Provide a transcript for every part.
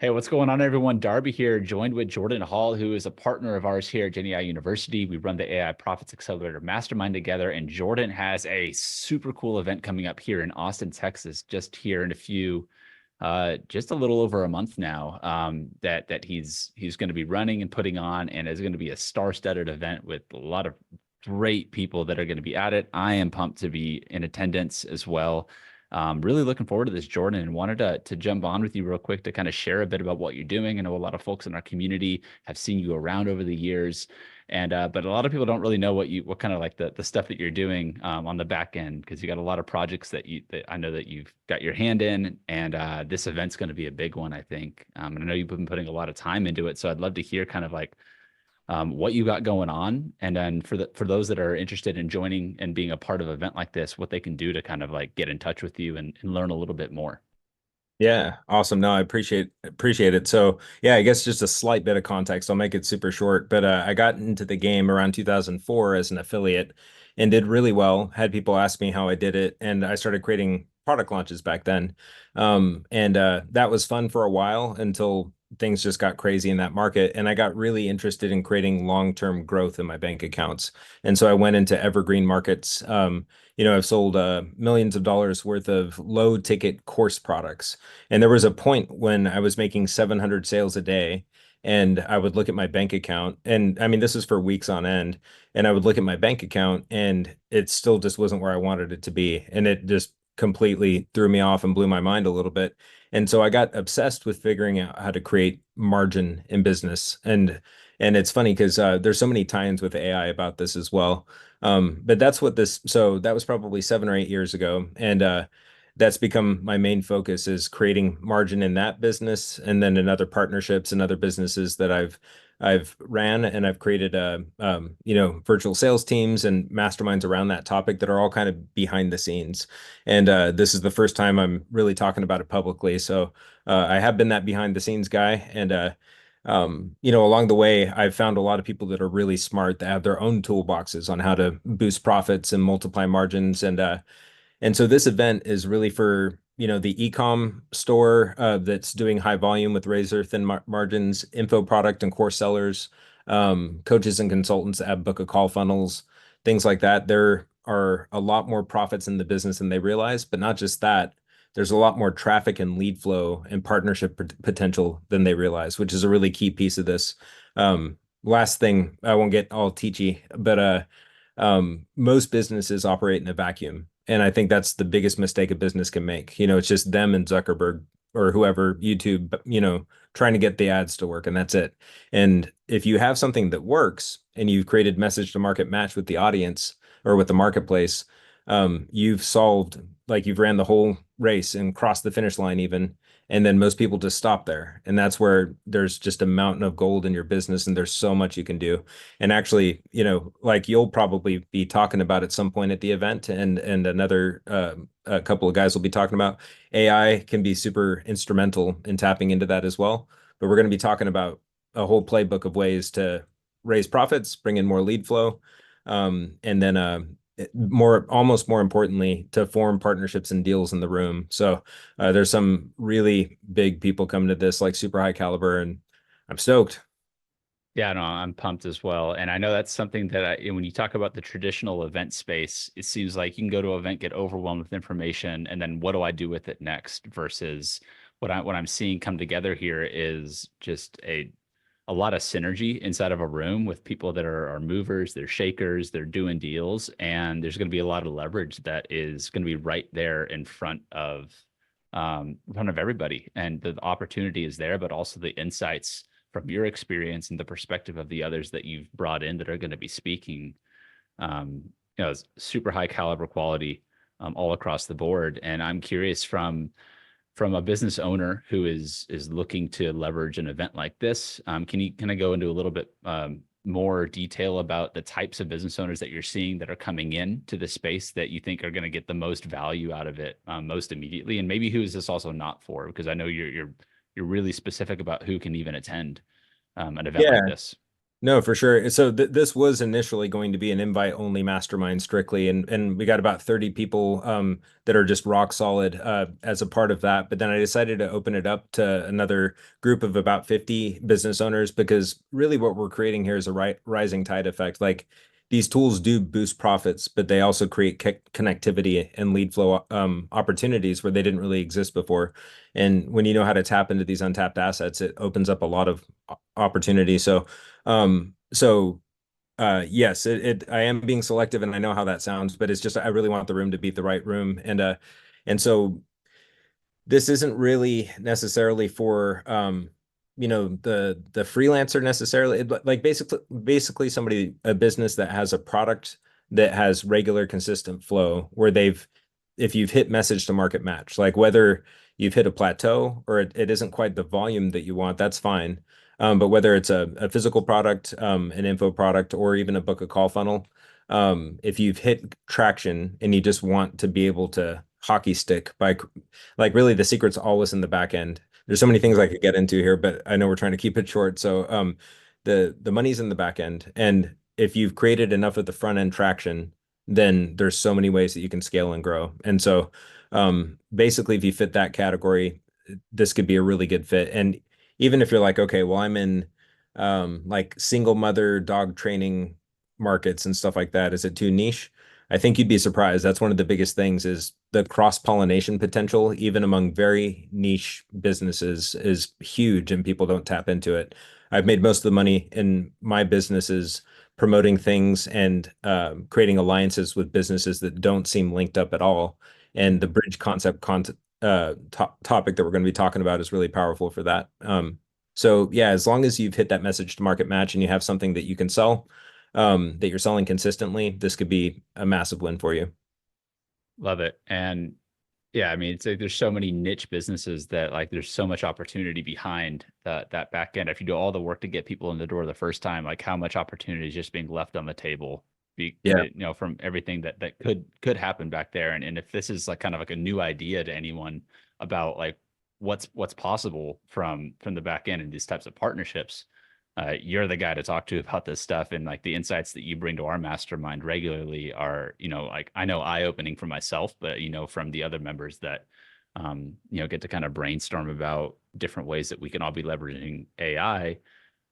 Hey, what's going on, everyone? Darby here, joined with Jordan Hall, who is a partner of ours here at GenAI University. We run the AI Profits Accelerator Mastermind together, and Jordan has a super cool event coming up here in Austin, Texas, just here in just a little over a month now. That he's going to be running and putting on, and is going to be a star-studded event with a lot of great people that are going to be at it. I am pumped to be in attendance as well. Really looking forward to this, Jordan, and wanted to jump on with you real quick to kind of share a bit about what you're doing. I know a lot of folks in our community have seen you around over the years, and but a lot of people don't really know what kind of like the stuff that you're doing on the back end, because you got a lot of projects that I know that you've got your hand in, and this event's going to be a big one, I think. And I know you've been putting a lot of time into it, so I'd love to hear kind of like what you got going on, and then for those that are interested in joining and being a part of an event like this, what they can do to kind of like get in touch with you and learn a little bit more. Yeah, awesome. No, I appreciate it. So, yeah, I guess just a slight bit of context. I'll make it super short, but I got into the game around 2004 as an affiliate and did really well. Had people ask me how I did it, and I started creating product launches back then. And that was fun for a while until things just got crazy in that market, and I got really interested in creating long-term growth in my bank accounts. And so I went into evergreen markets. I've sold millions of dollars worth of low ticket course products. And there was a point when I was making 700 sales a day, and I would look at my bank account. And I mean, this is for weeks on end. And I would look at my bank account, and it still just wasn't where I wanted it to be. And it just completely threw me off and blew my mind a little bit. And so I got obsessed with figuring out how to create margin in business. And it's funny because there's so many tie-ins with AI about this as well. But so that was probably 7 or 8 years ago. And that's become my main focus, is creating margin in that business, and then in other partnerships and other businesses that I've ran, and I've created virtual sales teams and masterminds around that topic that are all kind of behind the scenes. And this is the first time I'm really talking about it publicly. So I have been that behind the scenes guy. And along the way, I've found a lot of people that are really smart that have their own toolboxes on how to boost profits and multiply margins. And so this event is really for, the e-com store that's doing high volume with razor thin margins, info product and course sellers, coaches and consultants that have book a call funnels, things like that. There are a lot more profits in the business than they realize, but not just that. There's a lot more traffic and lead flow and partnership potential than they realize, which is a really key piece of this. Last thing, I won't get all teachy, but most businesses operate in a vacuum. And I think that's the biggest mistake a business can make. It's just them and Zuckerberg or whoever, YouTube, trying to get the ads to work, and that's it. And if you have something that works and you've created message to market match with the audience or with the marketplace, you've solved, like, you've ran the whole race and crossed the finish line even. And then most people just stop there. And that's where there's just a mountain of gold in your business, and there's so much you can do. And actually, like, you'll probably be talking about at some point at the event, and another a couple of guys will be talking about AI can be super instrumental in tapping into that as well. But we're going to be talking about a whole playbook of ways to raise profits, bring in more lead flow, and then almost more importantly, to form partnerships and deals in the room. So there's some really big people coming to this, like super high caliber, and I'm stoked. Yeah, no, I'm pumped as well. And I know that's something that when you talk about the traditional event space, it seems like you can go to an event, get overwhelmed with information, and then what do I do with it next? Versus what I'm seeing come together here is just a lot of synergy inside of a room with people that are movers, they're shakers, they're doing deals, and there's going to be a lot of leverage that is going to be right there in front of everybody, and the opportunity is there, but also the insights from your experience and the perspective of the others that you've brought in that are going to be speaking, um, super high caliber quality all across the board. And I'm curious from a business owner who is looking to leverage an event like this. Can I go into a little bit more detail about the types of business owners that you're seeing that are coming in to the space that you think are going to get the most value out of it most immediately, and maybe who is this also not for? Because I know you're really specific about who can even attend an event like Yeah, this. No, for sure. So this was initially going to be an invite only mastermind strictly, and we got about 30 people that are just rock solid as a part of that. But then I decided to open it up to another group of about 50 business owners because really what we're creating here is a rising tide effect. Like these tools do boost profits, but they also create connectivity and lead flow opportunities where they didn't really exist before. And when you know how to tap into these untapped assets, it opens up a lot of opportunity. So yes, I am being selective and I know how that sounds, but it's just I really want the room to beat the right room. And so this isn't really necessarily for the freelancer necessarily. But like basically somebody, a business that has a product that has regular consistent flow where they've if you've hit message to market match, like whether you've hit a plateau or it isn't quite the volume that you want, that's fine. But whether it's a physical product, an info product, or even a book a call funnel, if you've hit traction and you just want to be able to hockey stick by like really the secret's always in the back end. There's so many things I could get into here, but I know we're trying to keep it short. So the money's in the back end. And if you've created enough of the front end traction, then there's so many ways that you can scale and grow. And so basically if you fit that category, this could be a really good fit. And even if you're like, okay, well, I'm in like single mother dog training markets and stuff like that, is it too niche? I think you'd be surprised. That's one of the biggest things is the cross-pollination potential, even among very niche businesses, is huge and people don't tap into it. I've made most of the money in my businesses promoting things and creating alliances with businesses that don't seem linked up at all. And the bridge topic that we're going to be talking about is really powerful for that. So yeah, as long as you've hit that message to market match and you have something that you can sell, that you're selling consistently, this could be a massive win for you. Love it. And yeah, I mean, it's like there's so many niche businesses that like there's so much opportunity behind that back end. If you do all the work to get people in the door the first time, like how much opportunity is just being left on the table, Yeah. from everything that could happen back there. And if this is like kind of like a new idea to anyone about like what's possible from the back end and these types of partnerships, you're the guy to talk to about this stuff. And like the insights that you bring to our mastermind regularly are, like I know eye-opening for myself, but from the other members that get to kind of brainstorm about different ways that we can all be leveraging AI.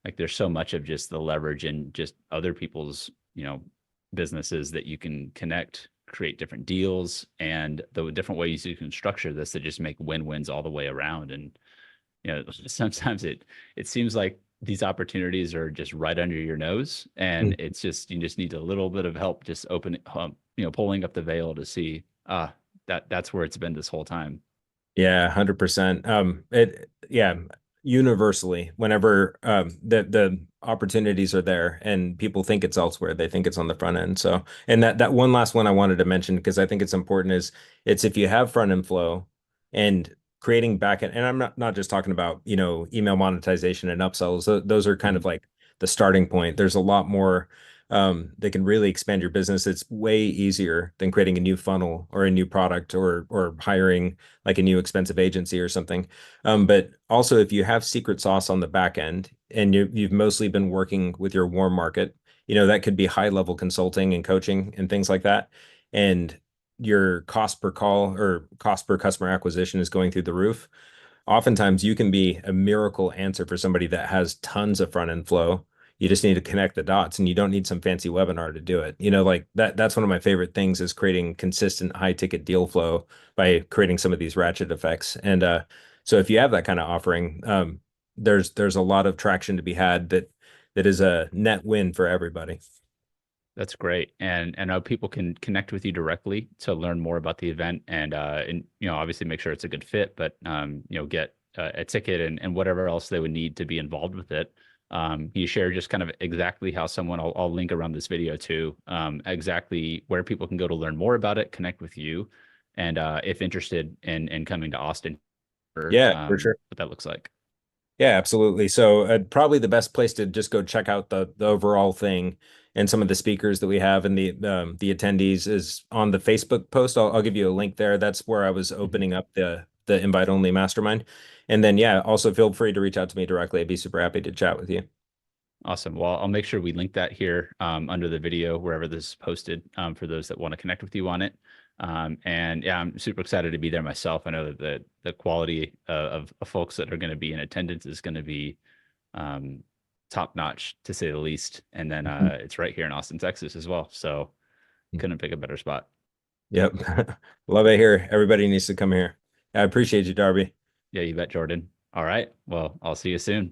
Like there's so much of just the leverage in just other people's businesses that you can connect, create different deals, and the different ways you can structure this that just make win-wins all the way around. And sometimes it seems like these opportunities are just right under your nose, and it's just you just need a little bit of help just pulling up the veil to see that's where it's been this whole time. Yeah, 100%. Yeah, universally, whenever the opportunities are there and people think it's elsewhere, they think it's on the front end. So, and that one last one I wanted to mention because I think it's important is it's if you have front end flow and creating back end, and I'm not just talking about, email monetization and upsells. Those are kind Mhm. of like the starting point. There's a lot more that can really expand your business. It's way easier than creating a new funnel or a new product or hiring like a new expensive agency or something. But also, if you have secret sauce on the back end and you've mostly been working with your warm market, that could be high level consulting and coaching and things like that. And your cost per call or cost per customer acquisition is going through the roof. Oftentimes, you can be a miracle answer for somebody that has tons of front end flow. You just need to connect the dots and you don't need some fancy webinar to do it. Like that's one of my favorite things is creating consistent high ticket deal flow by creating some of these ratchet effects. And so if you have that kind of offering, there's a lot of traction to be had that is a net win for everybody. That's great. And I know people can connect with you directly to learn more about the event and obviously make sure it's a good fit, but get a ticket and whatever else they would need to be involved with it. You share just kind of exactly how I'll link around this video too, exactly where people can go to learn more about it, connect with you, and if interested in coming to Austin, or Yeah, for sure. what that looks like. Yeah, absolutely. So probably the best place to just go check out the overall thing and some of the speakers that we have and the attendees is on the Facebook post. I'll give you a link there. That's where I was Mhm. opening up the invite only mastermind. And then yeah, also feel free to reach out to me directly. I'd be super happy to chat with you. Awesome. Well, I'll make sure we link that here under the video, wherever this is posted, for those that want to connect with you on it. And yeah, I'm super excited to be there myself. I know that the quality of folks that are going to be in attendance is going to be top notch, to say the least. And then it's right here in Austin, Texas as well. So couldn't pick a better spot. Yep. Love it here. Everybody needs to come here. I appreciate you, Darby. Yeah, you bet, Jordan. All right. Well, I'll see you soon.